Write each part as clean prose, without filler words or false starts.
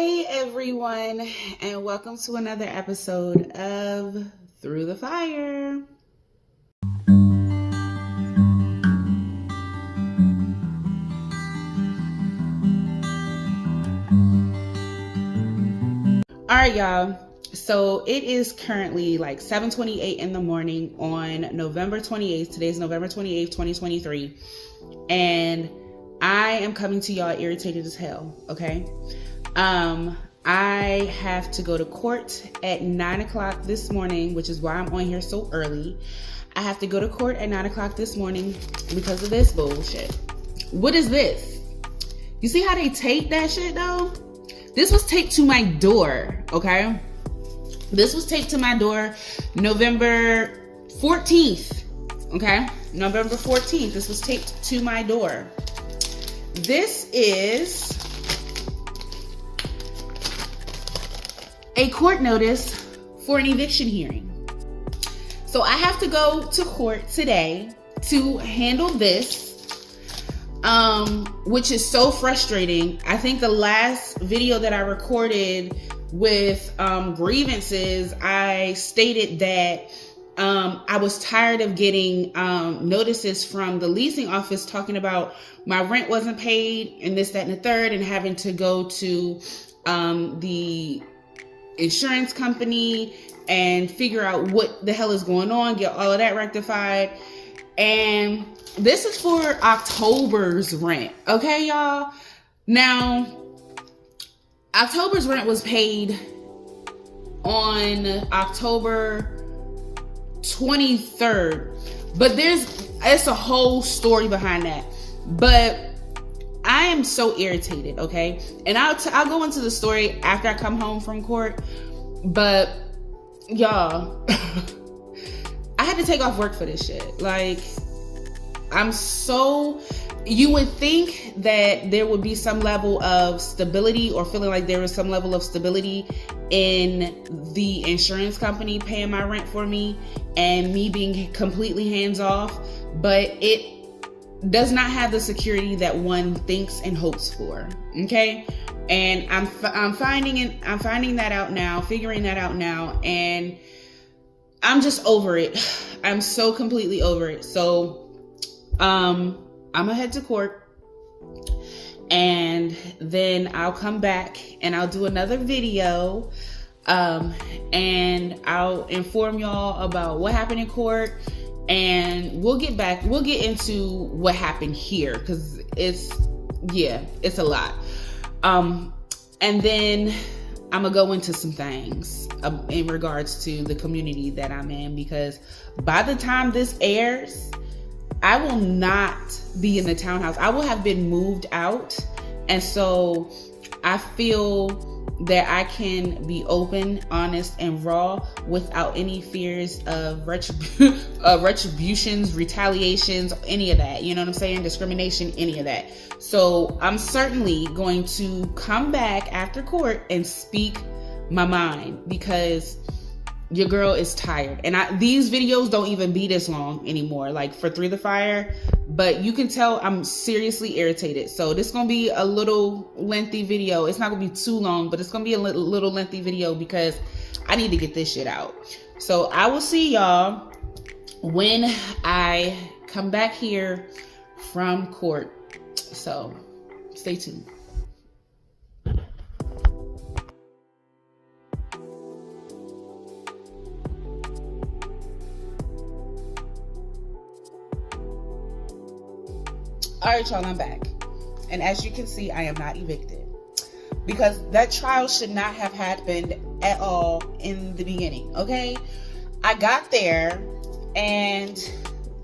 Hey everyone, and welcome to another episode of Through the Fire. All right, y'all. So it is currently like 7:28 in the morning on November 28th. Today's November 28th, 2023. And I am coming to y'all irritated as hell, okay? I have to go to court at 9 o'clock this morning, which is why I'm on here so early. I have to go to court at 9 o'clock this morning because of this bullshit. What is this? You see how they tape that shit though? This was taped to my door, okay? This was taped to my door November 14th, okay? November 14th, this was taped to my door. This is a court notice for an eviction hearing. So I have to go to court today to handle this, which is so frustrating. I think the last video that I recorded with grievances, I stated that I was tired of getting notices from the leasing office talking about my rent wasn't paid and this, that, and the third, and having to go to the insurance company and figure out what the hell is going on, get all of that rectified. And this is for October's rent, okay, y'all? Now, October's rent was paid on October 23rd, but it's a whole story behind that. But I am so irritated, okay? And I'll go into the story after I come home from court. But y'all, I had to take off work for this shit. Like, you would think that there would be some level of stability, or feeling like there was some level of stability in the insurance company paying my rent for me and me being completely hands off, but it does not have the security that one thinks and hopes for. Okay, and I'm finding that out now, figuring that out now, and I'm just over it. I'm so completely over it. So I'm gonna head to court, and then I'll come back and I'll do another video, and I'll inform y'all about what happened in court, and we'll get into what happened here, because it's a lot. And then I'm gonna go into some things in regards to the community that I'm in, because by the time this airs, I will not be in the townhouse. I will have been moved out. And so I feel that I can be open, honest, and raw without any fears of retributions, retaliations, any of that. You know what I'm saying? Discrimination, any of that. So I'm certainly going to come back after court and speak my mind, because your girl is tired. And these videos don't even be this long anymore, like for Through the Fire, but you can tell I'm seriously irritated. So this is going to be a little lengthy video. It's not going to be too long, but it's going to be a little lengthy video because I need to get this shit out. So I will see y'all when I come back here from court. So stay tuned. All right, y'all, I'm back. And as you can see, I am not evicted, because that trial should not have happened at all in the beginning, okay? I got there, and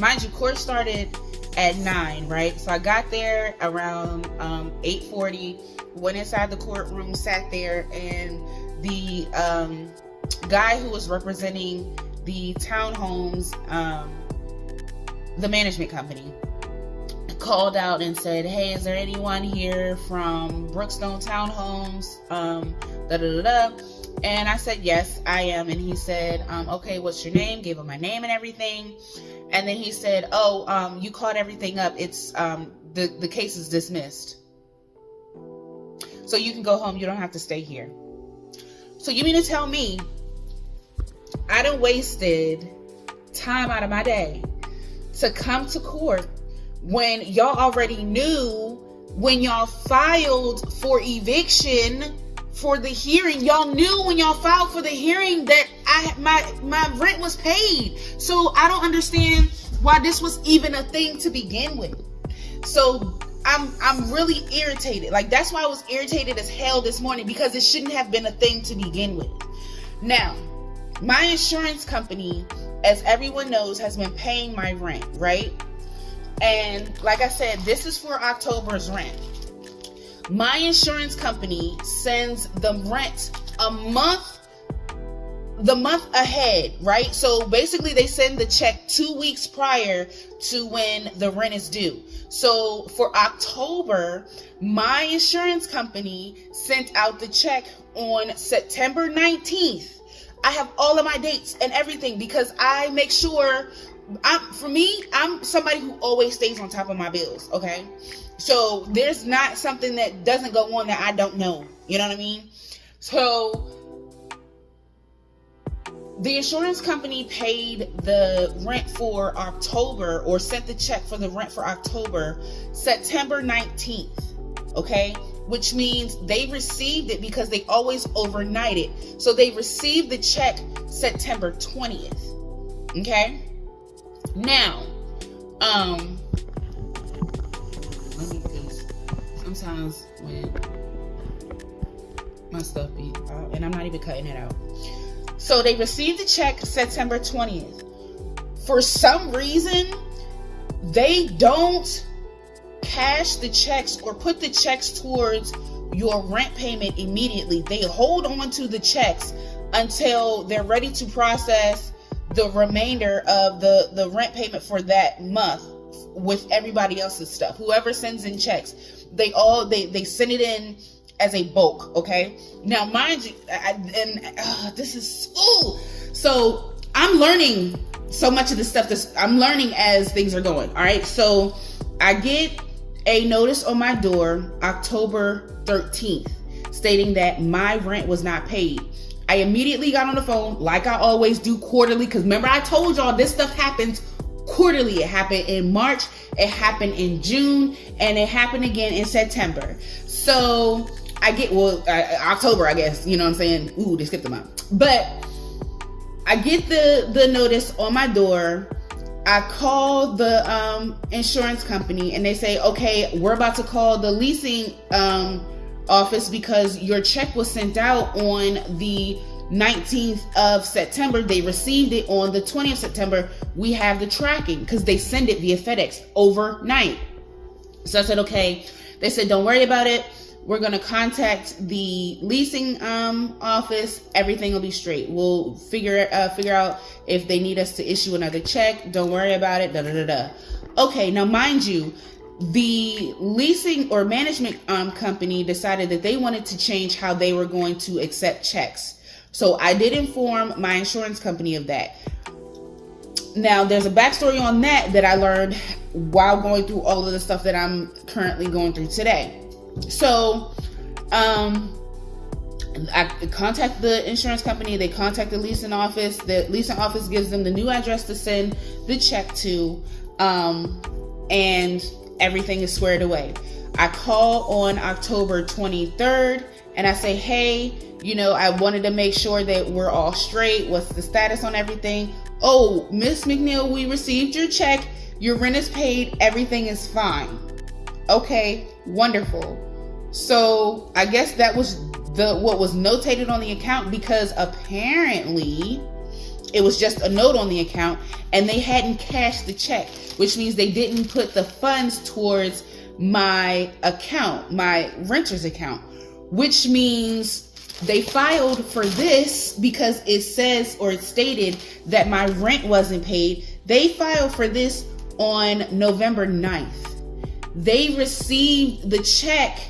mind you, court started at 9, right? So I got there around 8:40, went inside the courtroom, sat there, and the guy who was representing the townhomes, the management company, called out and said, "Hey, is there anyone here from Brookstone Townhomes?" And I said, "Yes, I am." And he said, "Okay, what's your name?" Gave him my name and everything. And then he said, "Oh, you caught everything up. It's the case is dismissed." so you can go home. You don't have to stay here. So you mean to tell me I done wasted time out of my day to come to court when y'all already knew, when y'all filed for eviction for the hearing, y'all knew when y'all filed for the hearing that my rent was paid. So I don't understand why this was even a thing to begin with. So I'm really irritated. Like, that's why I was irritated as hell this morning, because it shouldn't have been a thing to begin with. Now, my insurance company, as everyone knows, has been paying my rent, right? And like I said, this is for October's rent. My insurance company sends the rent the month ahead, right? So basically they send the check 2 weeks prior to when the rent is due. So for October, my insurance company sent out the check on September 19th. I have all of my dates and everything because I make sure, I'm somebody who always stays on top of my bills, okay? So there's not something that doesn't go on that I don't know. You know what I mean? So the insurance company paid the rent for October, or sent the check for the rent for October, September 19th, okay? Which means they received it, because they always overnight it. So they received the check September 20th, okay? Now, let me, because sometimes when my stuff be out, and I'm not even cutting it out. So they received the check September 20th. For some reason, they don't cash the checks or put the checks towards your rent payment immediately. They hold on to the checks until they're ready to process the remainder of the rent payment for that month with everybody else's stuff. Whoever sends in checks, they send it in as a bulk, okay? Now, mind you, this is, so I'm learning so much of this stuff. I'm learning as things are going, all right? So I get a notice on my door October 13th stating that my rent was not paid. I immediately got on the phone, like I always do quarterly, because remember I told y'all this stuff happens quarterly. It happened in March, it happened in June, and it happened again in September. So I get, October, I guess, you know what I'm saying? Ooh, they skipped a month. But I get the notice on my door. I call the insurance company and they say, okay, we're about to call the leasing office because your check was sent out on the 19th of September. They received it on the 20th of September. We have the tracking because they send it via FedEx overnight. So I said, okay. They said, don't worry about it. We're going to contact the leasing office. Everything will be straight. We'll figure out if they need us to issue another check. Don't worry about it. Okay, now mind you, the leasing or management company decided that they wanted to change how they were going to accept checks. So I did inform my insurance company of that. Now, there's a backstory on that I learned while going through all of the stuff that I'm currently going through today. So, I contact the insurance company. They contact the leasing office. The leasing office gives them the new address to send the check to, and everything is squared away. I call on October 23rd and I say, hey, I wanted to make sure that we're all straight. What's the status on everything? Oh, Miss McNeil, we received your check. Your rent is paid. Everything is fine. Okay, wonderful. So I guess that was what was notated on the account, because apparently it was just a note on the account and they hadn't cashed the check, which means they didn't put the funds towards my account, my renter's account, which means they filed for this because it says, or it stated that my rent wasn't paid. They filed for this on November 9th. They received the check.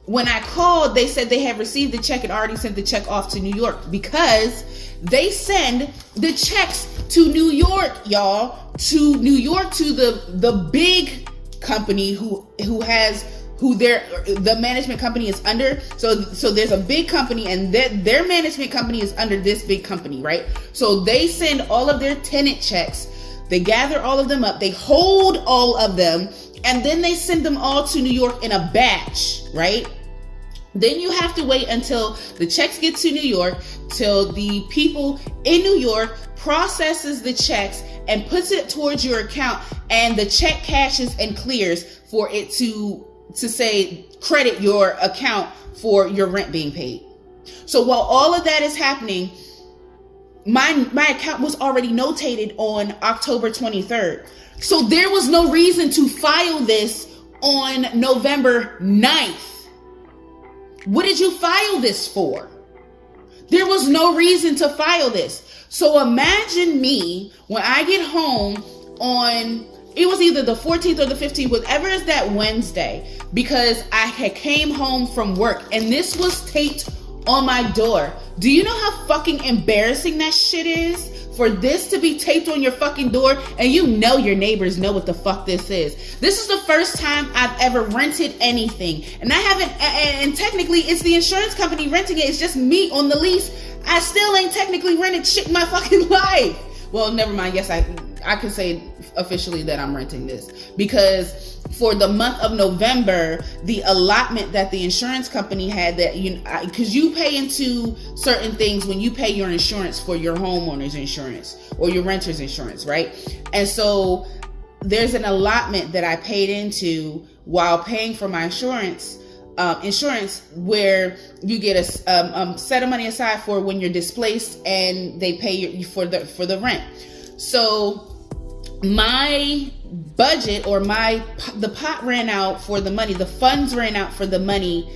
When I called, they said they had received the check and already sent the check off to New York, because they send the checks to New York, y'all, to New York, to the big company who has who the management company is under. So there's a big company, and their management company is under this big company, right? So they send all of their tenant checks. They gather all of them up. They hold all of them, and then they send them all to New York in a batch, right? Then you have to wait until the checks get to New York, till the people in New York processes the checks and puts it towards your account, and the check cashes and clears for it to say credit your account for your rent being paid. So while all of that is happening, my account was already notated on October 23rd. So there was no reason to file this on November 9th. What did you file this for? There was no reason to file this. So imagine me when I get home on, it was either the 14th or the 15th, whatever is that Wednesday, because I had came home from work and this was taped on my door. Do you know how fucking embarrassing that shit is? For this to be taped on your fucking door, and you know your neighbors know what the fuck this is. This is the first time I've ever rented anything. And I haven't, and technically it's the insurance company renting it. It's just me on the lease. I still ain't technically rented shit in my fucking life. Well, never mind. Yes, I could say officially that I'm renting this, because for the month of November, the allotment that the insurance company had, that because you pay into certain things when you pay your insurance for your homeowner's insurance or your renter's insurance, right? And so there's an allotment that I paid into while paying for my insurance, where you get a set of money aside for when you're displaced, and they pay you for the rent. So my budget, or the pot ran out for the money, the funds ran out for the money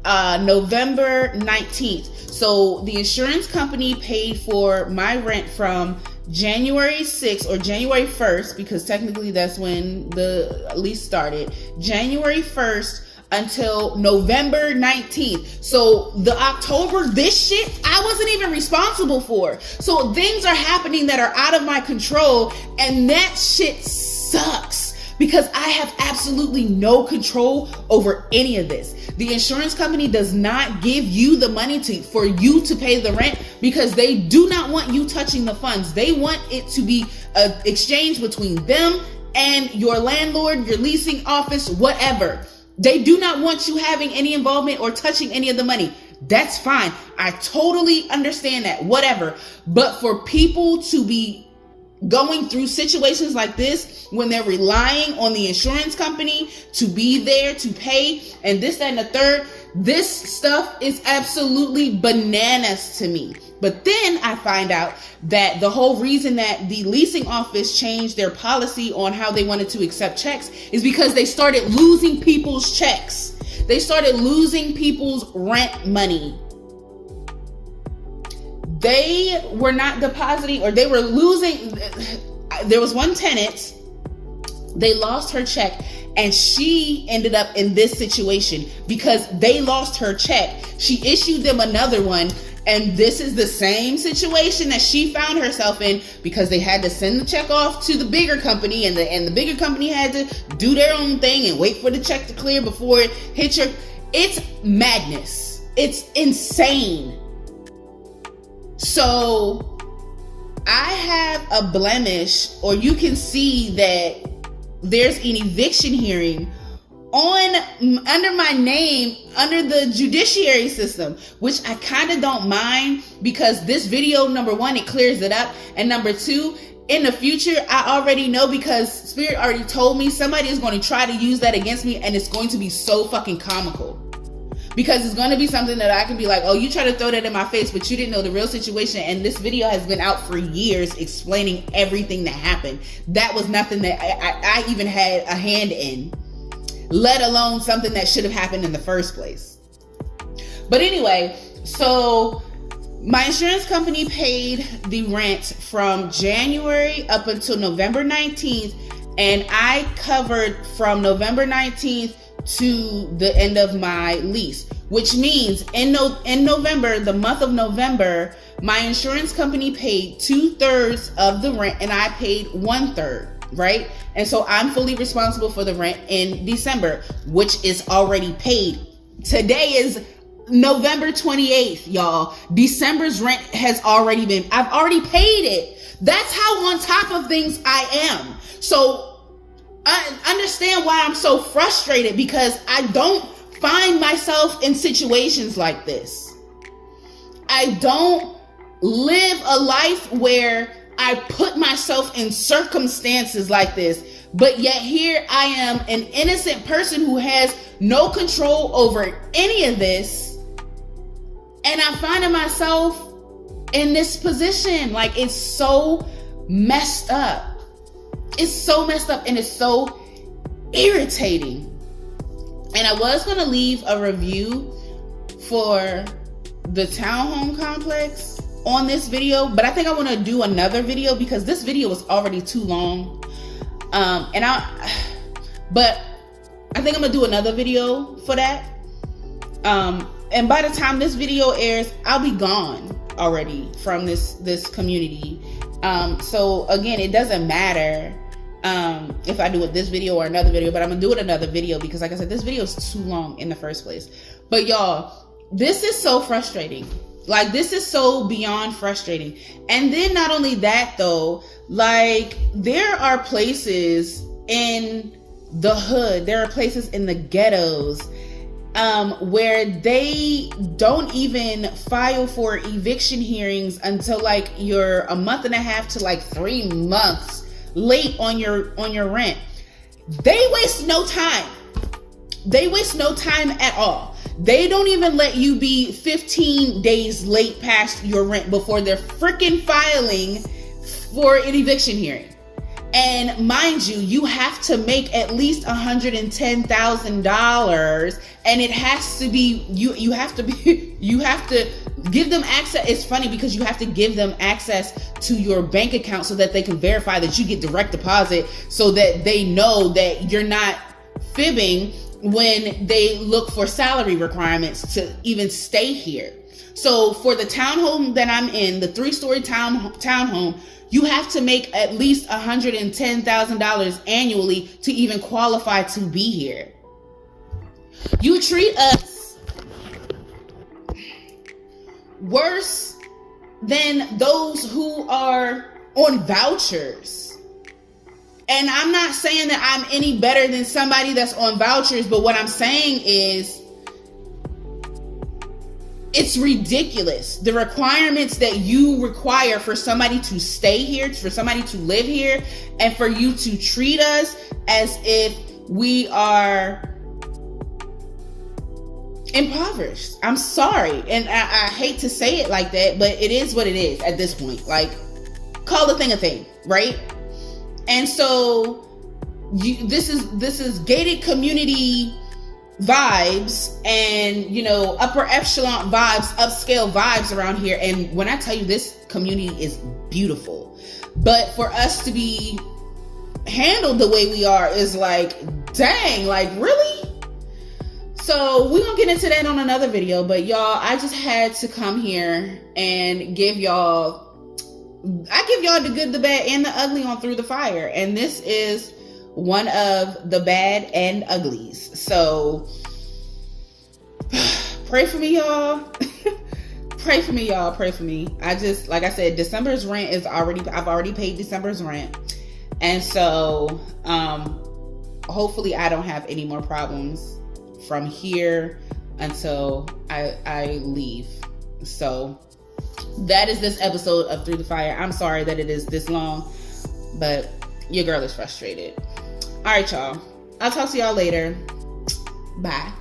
November 19th. So the insurance company paid for my rent from January 6th or January 1st, because technically that's when the lease started, January 1st until November 19th. So the October, this shit, I wasn't even responsible for. So things are happening that are out of my control, and that shit sucks, because I have absolutely no control over any of this. The insurance company does not give you the money for you to pay the rent, because they do not want you touching the funds. They want it to be an exchange between them and your landlord, your leasing office, whatever. They do not want you having any involvement or touching any of the money. That's fine. I totally understand that, whatever. But for people to be going through situations like this, when they're relying on the insurance company to be there to pay, and this, that, and the third, this stuff is absolutely bananas to me. But then I find out that the whole reason that the leasing office changed their policy on how they wanted to accept checks is because they started losing people's checks. They started losing people's rent money. They were not depositing, or they were losing. There was one tenant, they lost her check, and she ended up in this situation because they lost her check. She issued them another one, and this is the same situation that she found herself in, because they had to send the check off to the bigger company, and the bigger company had to do their own thing and wait for the check to clear before it hits your. It's madness. It's insane. So I have a blemish, or you can see that there's an eviction hearing under my name, under the judiciary system, which I kind of don't mind, because this video, number one, it clears it up, and number two, in the future, I already know, because Spirit already told me somebody is going to try to use that against me, and it's going to be so fucking comical. Because it's going to be something that I can be like, oh, you try to throw that in my face, but you didn't know the real situation. And this video has been out for years explaining everything that happened. That was nothing that I even had a hand in, let alone something that should have happened in the first place. But anyway, so my insurance company paid the rent from January up until November 19th. And I covered from November 19th to the end of my lease, which means in November, the month of November, my insurance company paid 2/3 of the rent, and I paid 1/3. right? And so I'm fully responsible for the rent in December, which is already paid. Today is November 28th, y'all. December's rent has already been, I've already paid it. That's how on top of things I am. So I understand why I'm so frustrated, because I don't find myself in situations like this. I don't live a life where I put myself in circumstances like this, but yet here I am, an innocent person who has no control over any of this, and I find myself in this position. Like, it's so messed up. It's so messed up, and it's so irritating. And I was going to leave a review for the townhome complex on this video, but I think I want to do another video because this video was already too long. But I think I'm gonna do another video for that. And by the time this video airs, I'll be gone already from this community. So again, it doesn't matter if I do it this video or another video, but I'm gonna do it another video because, like I said, this video is too long in the first place. But y'all, this is so frustrating. Like, this is so beyond frustrating. And then not only that though, like, there are places in the hood, there are places in the ghettos where they don't even file for eviction hearings until like you're a month and a half to like 3 months late on your rent. They waste no time. They waste no time at all. They don't even let you be 15 days late past your rent before they're freaking filing for an eviction hearing. And mind you, you have to make at least $110,000, and it has to be you have to give them access. It's funny because you have to give them access to your bank account so that they can verify that you get direct deposit, so that they know that you're not fibbing when they look for salary requirements to even stay here. So for the townhome that I'm in, the 3-story townhome, you have to make at least $110,000 annually to even qualify to be here. You treat us worse than those who are on vouchers. And I'm not saying that I'm any better than somebody that's on vouchers, but what I'm saying is it's ridiculous. The requirements that you require for somebody to stay here, for somebody to live here, and for you to treat us as if we are impoverished. I'm sorry. And I hate to say it like that, but it is what it is at this point. Like, call the thing a thing, right? And so this is gated community vibes and, you know, upper echelon vibes, upscale vibes around here. And when I tell you, this community is beautiful, but for us to be handled the way we are is like, dang, like, really? So we're gonna get into that on another video, but y'all, I just had to come here and give y'all the good, the bad, and the ugly on Through the Fire. And this is one of the bad and uglies. So pray for me, y'all. Pray for me, y'all. Pray for me. I just, like I said, December's rent is I've already paid December's rent. And so hopefully I don't have any more problems from here until I leave. So that is this episode of Through the Fire. I'm sorry that it is this long, but your girl is frustrated. All right, y'all. I'll talk to y'all later. Bye.